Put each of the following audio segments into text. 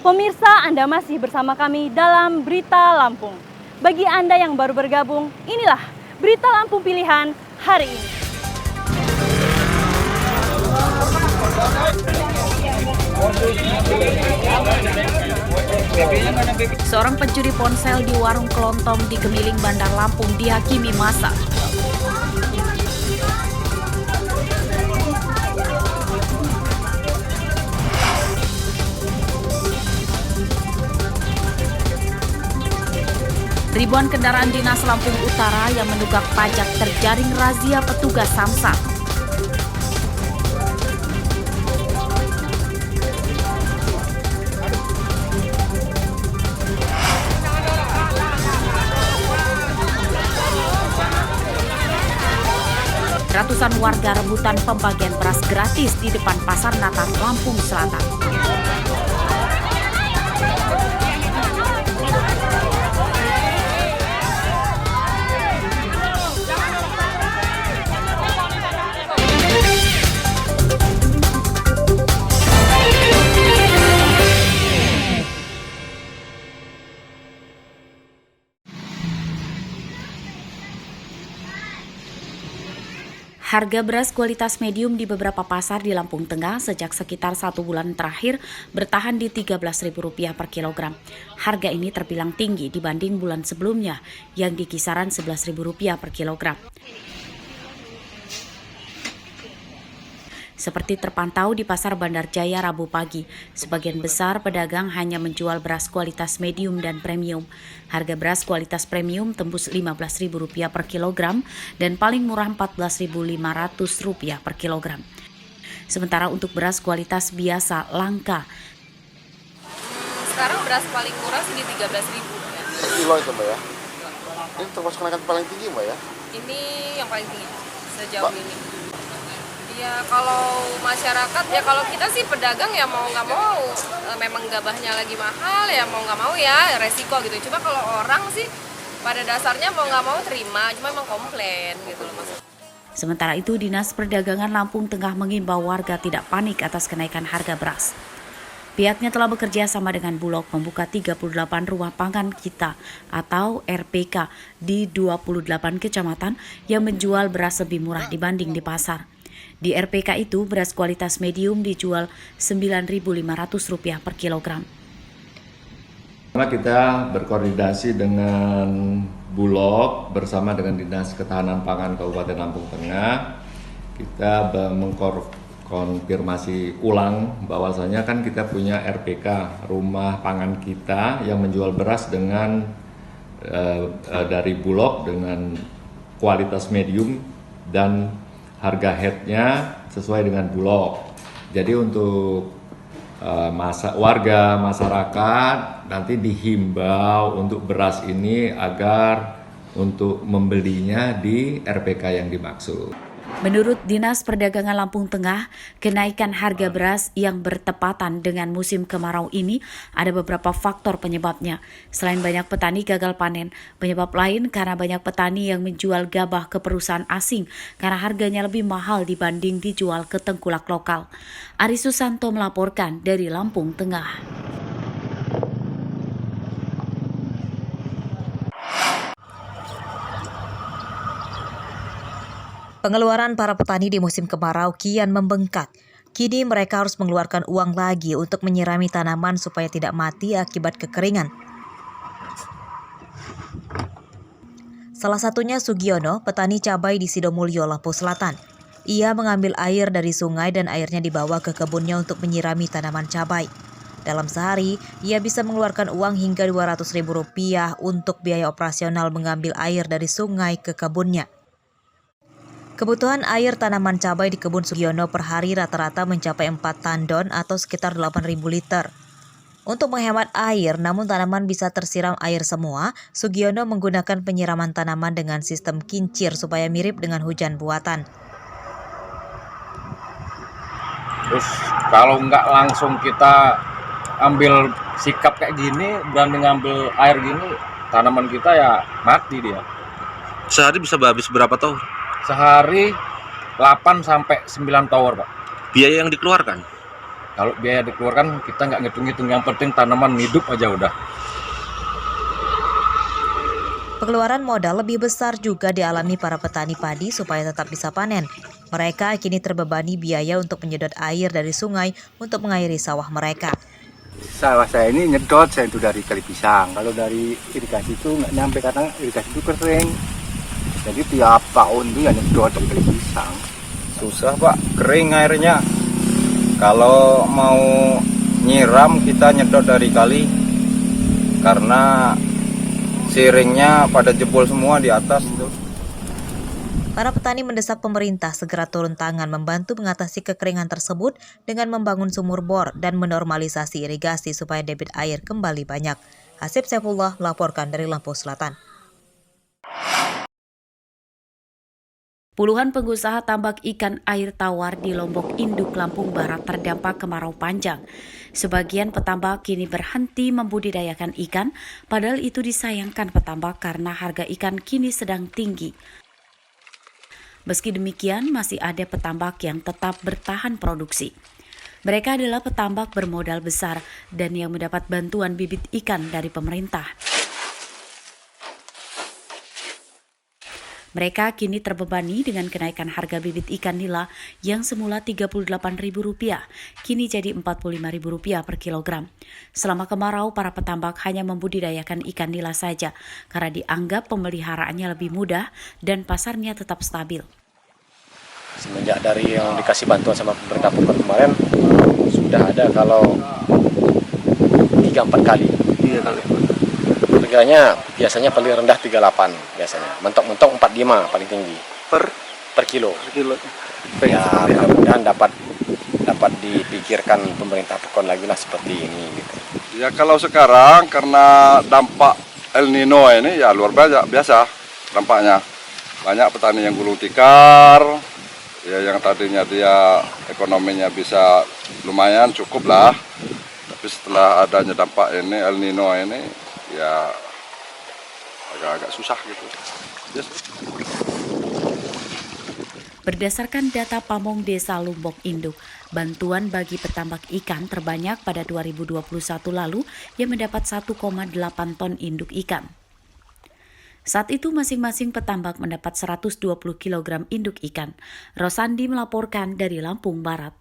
Pemirsa, Anda masih bersama kami dalam Berita Lampung. Bagi Anda yang baru bergabung, inilah Berita Lampung Pilihan hari ini. Seorang pencuri ponsel di warung kelontong di Gemiling, Bandar Lampung dihakimi massa. Ribuan kendaraan dinas Lampung Utara yang menunggak pajak terjaring razia petugas Samsat. Ratusan warga rebutan pembagian beras gratis di depan Pasar Natal Lampung Selatan. Harga beras kualitas medium di beberapa pasar di Lampung Tengah sejak sekitar 1 bulan terakhir bertahan di Rp13.000 per kilogram. Harga ini terbilang tinggi dibanding bulan sebelumnya yang di kisaran Rp11.000 per kilogram. Seperti terpantau di Pasar Bandar Jaya Rabu pagi, sebagian besar pedagang hanya menjual beras kualitas medium dan premium. Harga beras kualitas premium tembus Rp15.000 per kilogram dan paling murah Rp14.500 per kilogram. Sementara untuk beras kualitas biasa langka. Sekarang beras paling murah sih di Rp13.000 ya. Per kilo itu Mbak ya? Ini termasuk kenaikan paling tinggi Mbak ya? Ini yang paling tinggi sejauh ini. Ya kalau masyarakat, ya kalau kita sih pedagang ya mau nggak mau, memang gabahnya lagi mahal ya mau nggak mau ya resiko gitu. Cuma kalau orang sih pada dasarnya mau nggak mau terima, cuma emang komplain gitu loh Mas. Sementara itu Dinas Perdagangan Lampung Tengah mengimbau warga tidak panik atas kenaikan harga beras. Pihaknya telah bekerja sama dengan Bulog membuka 38 rumah pangan kita atau RPK di 28 kecamatan yang menjual beras lebih murah dibanding di pasar. Di RPK itu, beras kualitas medium dijual Rp9.500 per kilogram. Karena kita berkoordinasi dengan Bulog bersama dengan Dinas Ketahanan Pangan Kabupaten Lampung Tengah, kita mengkonfirmasi ulang bahwasanya kan kita punya RPK, rumah pangan kita yang menjual beras dengan dari Bulog dengan kualitas medium dan harga headnya sesuai dengan Bulog. Jadi untuk warga masyarakat nanti dihimbau untuk beras ini agar untuk membelinya di RPK yang dimaksud. Menurut Dinas Perdagangan Lampung Tengah, kenaikan harga beras yang bertepatan dengan musim kemarau ini ada beberapa faktor penyebabnya. Selain banyak petani gagal panen, penyebab lain karena banyak petani yang menjual gabah ke perusahaan asing karena harganya lebih mahal dibanding dijual ke tengkulak lokal. Ari Susanto melaporkan dari Lampung Tengah. Pengeluaran para petani di musim kemarau kian membengkak. Kini mereka harus mengeluarkan uang lagi untuk menyirami tanaman supaya tidak mati akibat kekeringan. Salah satunya Sugiono, petani cabai di Sidomulyo, Lampung Selatan. Ia mengambil air dari sungai dan airnya dibawa ke kebunnya untuk menyirami tanaman cabai. Dalam sehari, ia bisa mengeluarkan uang hingga Rp200.000 untuk biaya operasional mengambil air dari sungai ke kebunnya. Kebutuhan air tanaman cabai di kebun Sugiono per hari rata-rata mencapai 4 tandon atau sekitar 8.000 liter. Untuk menghemat air, namun tanaman bisa tersiram air semua, Sugiono menggunakan penyiraman tanaman dengan sistem kincir supaya mirip dengan hujan buatan. Terus kalau nggak langsung kita ambil sikap kayak gini, berani ngambil air gini, tanaman kita ya mati dia. Sehari bisa habis berapa tower? Sehari 8 sampai 9 tower, Pak. Biaya yang dikeluarkan? Kalau biaya dikeluarkan kita nggak ngitung-ngitung, yang penting tanaman hidup aja udah. Pengeluaran modal lebih besar juga dialami para petani padi supaya tetap bisa panen. Mereka kini terbebani biaya untuk menyedot air dari sungai untuk mengairi sawah mereka. Sawah saya ini nyedot, saya itu dari Kali Pisang. Kalau dari irigasi itu nggak nyampe karena irigasi itu kering. Jadi tiap tahun itu ya nyedot dari Kali Pisang. Susah Pak, kering airnya. Kalau mau nyiram kita nyedot dari kali karena siringnya pada jebol semua di atas itu. Para petani mendesak pemerintah segera turun tangan membantu mengatasi kekeringan tersebut dengan membangun sumur bor dan menormalisasi irigasi supaya debit air kembali banyak. Hasib Saifullah melaporkan dari Lampung Selatan. Puluhan pengusaha tambak ikan air tawar di Lombok Induk, Lampung Barat terdampak kemarau panjang. Sebagian petambak kini berhenti membudidayakan ikan, padahal itu disayangkan petambak karena harga ikan kini sedang tinggi. Meski demikian, masih ada petambak yang tetap bertahan produksi. Mereka adalah petambak bermodal besar dan yang mendapat bantuan bibit ikan dari pemerintah. Mereka kini terbebani dengan kenaikan harga bibit ikan nila yang semula Rp38.000, kini jadi Rp45.000 per kilogram. Selama kemarau, para petambak hanya membudidayakan ikan nila saja karena dianggap pemeliharaannya lebih mudah dan pasarnya tetap stabil. Semenjak dari yang dikasih bantuan sama pemerintah pusat kemarin, sudah ada kalau 3-4 kali. Harganya biasanya paling rendah 38 biasanya. Mentok-mentok 45 paling tinggi. Per kilo. Ya, mudah-mudahan dapat dipikirkan pemerintah Pekon lagi lah seperti ini gitu. Ya kalau sekarang karena dampak El Nino ini ya luar biasa dampaknya. Banyak petani yang gulung tikar, ya yang tadinya dia ekonominya bisa lumayan cukup lah. Tapi setelah adanya dampak ini El Nino ini ya agak susah gitu. Yes. Berdasarkan data Pamong Desa Lombok Induk, bantuan bagi petambak ikan terbanyak pada 2021 lalu yang mendapat 1,8 ton induk ikan. Saat itu masing-masing petambak mendapat 120 kg induk ikan. Rosandi melaporkan dari Lampung Barat.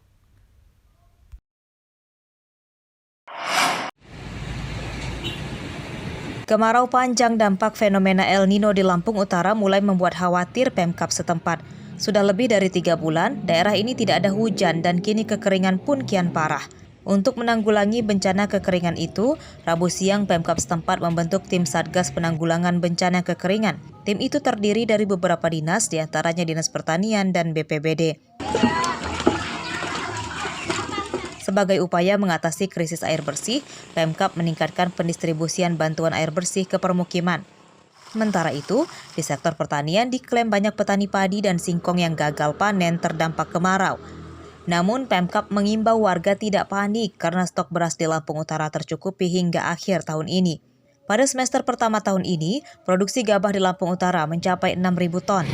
Kemarau panjang dampak fenomena El Nino di Lampung Utara mulai membuat khawatir Pemkab setempat. Sudah lebih dari 3 bulan, daerah ini tidak ada hujan dan kini kekeringan pun kian parah. Untuk menanggulangi bencana kekeringan itu, Rabu siang Pemkab setempat membentuk tim Satgas Penanggulangan Bencana Kekeringan. Tim itu terdiri dari beberapa dinas, diantaranya Dinas Pertanian dan BPBD. Sebagai upaya mengatasi krisis air bersih, Pemkab meningkatkan pendistribusian bantuan air bersih ke permukiman. Sementara itu, di sektor pertanian diklaim banyak petani padi dan singkong yang gagal panen terdampak kemarau. Namun, Pemkab mengimbau warga tidak panik karena stok beras di Lampung Utara tercukupi hingga akhir tahun ini. Pada semester pertama tahun ini, produksi gabah di Lampung Utara mencapai 6.000 ton.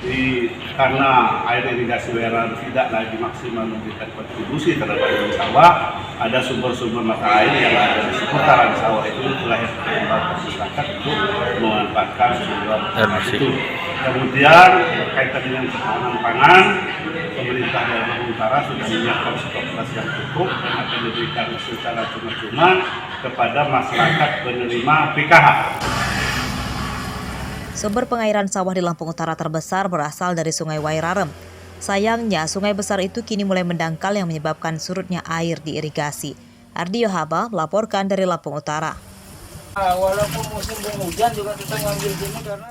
Jadi karena air irigasi daerah tidak lagi maksimal memberikan kontribusi terhadap sawah, ada sumber-sumber mata air yang ada di seputaran sawah itu telah dihimbau masyarakat untuk memanfaatkan sumber itu. Kemudian berkaitan dengan ketahanan pangan, pemerintah daerah Lampung Utara sudah menyiapkan stok beras yang cukup dan akan diberikan secara cuma-cuma kepada masyarakat penerima PKH. Sumber pengairan sawah di Lampung Utara terbesar berasal dari Sungai Wairarem. Sayangnya, sungai besar itu kini mulai mendangkal yang menyebabkan surutnya air di irigasi. Ardi Yohaba melaporkan dari Lampung Utara. Walaupun musim hujan juga kita ngambil gini karena